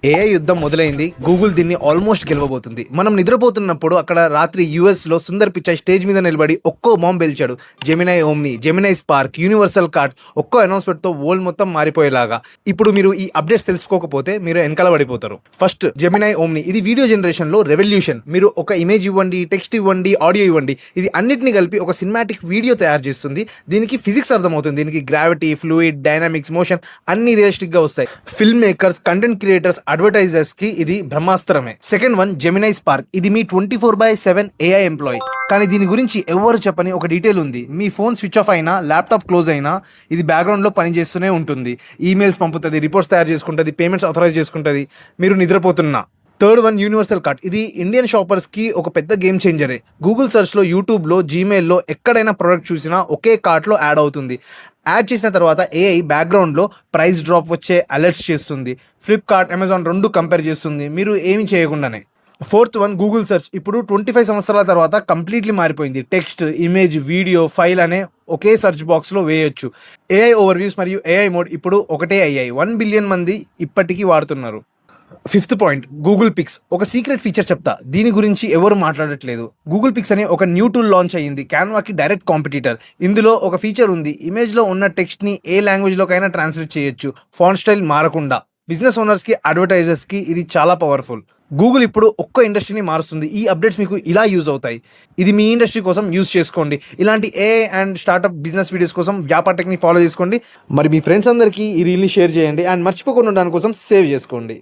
AI యుద్ధం మొదలైంది. Google దీన్ని ఆల్మోస్ట్ గెలవబోతుంది. మనం నిద్రపోతున్నప్పుడు అక్కడ రాత్రి యూఎస్లో సుందర్ పిచాయ్ స్టేజ్ మీద నిలబడి ఒక్కో బాంబ్ పేల్చాడు. Gemini Omni, Gemini Spark, universal cart ఒక్కో అనౌన్స్మెంట్తో వరల్డ్ మొత్తం మారిపోయేలాగా. ఇప్పుడు మీరు ఈ అప్డేట్స్ తెలుసుకోకపోతే మీరు వెనకాల పడిపోతారు. ఫస్ట్ జెమినై ఓమ్ని, ఇది వీడియో జనరేషన్లో రెవల్యూషన్. మీరు ఒక ఇమేజ్ ఇవ్వండి, టెక్స్ట్ ఇవ్వండి, ఆడియో ఇవ్వండి, ఇది అన్నిటిని కలిపి ఒక సినిమాటిక్ వీడియో తయారు చేస్తుంది. దీనికి ఫిజిక్స్ అర్థమవుతుంది. దీనికి గ్రావిటీ, ఫ్లూయిడ్, డైనామిక్స్, మోషన్ అన్ని రియలిస్టిక్గా వస్తాయి. Film makers, content creators, advertisers కి ఇది బ్రహ్మాస్త్రమే. సెకండ్ వన్ జెమినై స్పార్క్, ఇది మీ 24/7 ఏఐ ఎంప్లాయీ. కానీ దీని గురించి ఎవరు చెప్పని ఒక డీటెయిల్ ఉంది. మీ ఫోన్ స్విచ్ ఆఫ్ అయినా, ల్యాప్టాప్ క్లోజ్ అయినా ఇది బ్యాక్గ్రౌండ్లో పనిచేస్తూనే ఉంటుంది. ఈమెయిల్స్ పంపుతుంది, రిపోర్ట్స్ తయారు చేసుకుంటుంది, పేమెంట్స్ ఆథరైజ్ చేసుకుంటుంది మీరు నిద్రపోతున్నా. థర్డ్ వన్ యూనివర్సల్ కార్ట్, ఇది ఇండియన్ షాపర్స్కి ఒక పెద్ద గేమ్ చేంజరే. గూగుల్ సర్చ్లో, యూట్యూబ్లో, జీమెయిల్లో ఎక్కడైనా ప్రోడక్ట్ చూసినా ఒకే కార్ట్లో యాడ్ అవుతుంది. యాడ్ చేసిన తర్వాత ఏఐ బ్యాక్గ్రౌండ్లో ప్రైస్ డ్రాప్ వచ్చే అలర్ట్స్ చేస్తుంది. ఫ్లిప్కార్ట్, అమెజాన్ రెండు కంపేర్ చేస్తుంది మీరు ఏమి చేయకుండానే. ఫోర్త్ వన్ గూగుల్ సెర్చ్, ఇప్పుడు 25 సంవత్సరాల తర్వాత కంప్లీట్లీ మారిపోయింది. టెక్స్ట్, ఇమేజ్, వీడియో, ఫైల్ అనే ఒకే సెర్చ్ బాక్స్లో వేయొచ్చు. ఏఐ ఓవర్వ్యూస్ మరియు ఏఐ మోడ్ ఇప్పుడు ఒకటే అయ్యాయి. 1 బిలియన్ మంది ఇప్పటికీ వాడుతున్నారు. ఫిఫ్త్ పాయింట్ గూగుల్ పిక్స్, ఒక సీక్రెట్ ఫీచర్ చెప్తా, దీని గురించి ఎవరు మాట్లాడట్లేదు. గూగుల్ పిక్స్ అనే ఒక న్యూ టూల్ లాంచ్ అయ్యింది, క్యాన్వాకి డైరెక్ట్ కాంపిటీటర్. ఇందులో ఒక ఫీచర్ ఉంది, ఇమేజ్లో ఉన్న టెక్స్ట్ని ఏ లాంగ్వేజ్లోకైనా ట్రాన్స్లేట్ చేయొచ్చు, ఫాంట్ స్టైల్ మారకుండా. బిజినెస్ ఓనర్స్కి, అడ్వర్టైజర్స్కి ఇది చాలా పవర్ఫుల్. గూగుల్ ఇప్పుడు ఒక్క ఇండస్ట్రీని మారుస్తుంది. ఈ అప్డేట్స్ మీకు ఇలా యూజ్ అవుతాయి. ఇది మీ ఇండస్ట్రీ కోసం యూజ్ చేసుకోండి. ఇలాంటి AI and startup business videos కోసం వ్యాపార టెక్ని ఫాలో చేసుకోండి. మరి మీ ఫ్రెండ్స్ అందరికీ ఈ రీల్ని షేర్ చేయండి అండ్ మర్చిపోకుండా దానికోసం సేవ్ చేసుకోండి.